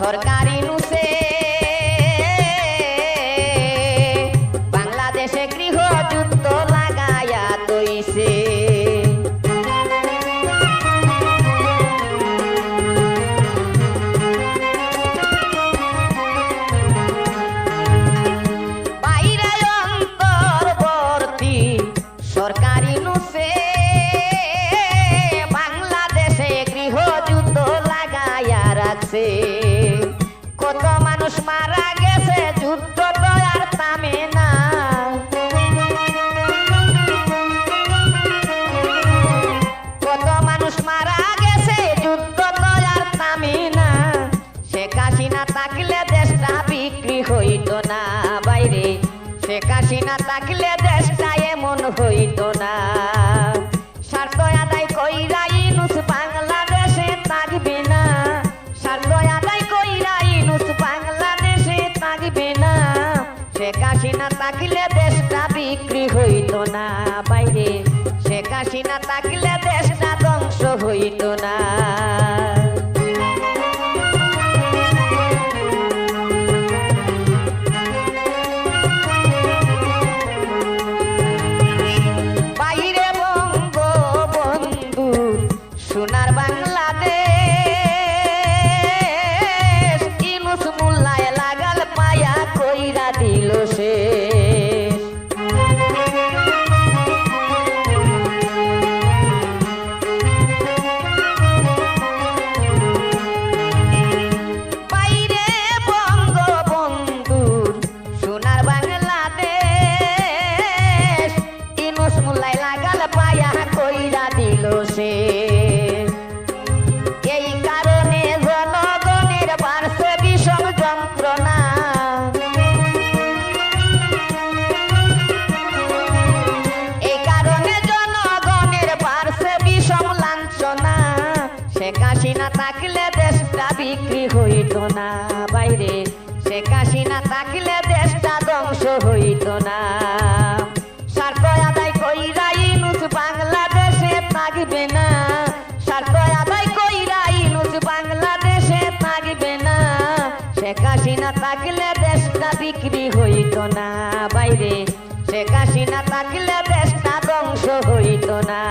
সরকারি নুসে বাংলাদেশে গৃহযুদ্ধ লাগায়া তৈছে। বাইরে অন্তর্বর্তী সরকারি নুসে বাংলাদেশে গৃহযুদ্ধ লাগায়া রাখছে। কত মানুষ মারা গেছে, যুদ্ধ তো আর থামে না। কত মানুষ মারা গেছে, যুদ্ধ তো আর থামে না। শেখ হাসিনা থাকলে দেশটা বিক্রি হইতো না বাইরে, শেখ হাসিনা থাকলে দেশটা এমন হইতো না। স্বার্থ আদায় কইরা ইউনূস বাংলাদেশে থাকবে না, স্বার্থ আদায় কইরা ইউনূস বাংলাদেশে থাকবে না। শেখ হাসিনা থাকলে দেশটা বিক্রি হইতো না বাইরে, শেখ হাসিনা থাকলে দেশটা ধ্বংস হইতো না। সোনার বাংলাদেশ ইউনূস মোল্লায় লাগাল পায়া কইরা দিল শেষ। বাইরে বঙ্গবন্ধুর সোনার বাংলাদেশ ইউনূস মোল্লায় লাগাল পায়া কইরা দিল শেষ। শেখ হাসিনা থাকলে দেশটা বিক্রি হইতো না বাইরে, শেখ হাসিনা থাকলে দেশটা ধ্বংস হইতো না। স্বার্থ আদায় কইরা ইউনূস বাংলাদেশে থাকবে না, স্বার্থ আদায় কইরা ইউনূস বাংলাদেশে থাকবে না। শেখ হাসিনা থাকলে দেশটা বিক্রি হইতো না বাইরে, শেখ হাসিনা থাকলে দেশটা ধ্বংস হইতো না।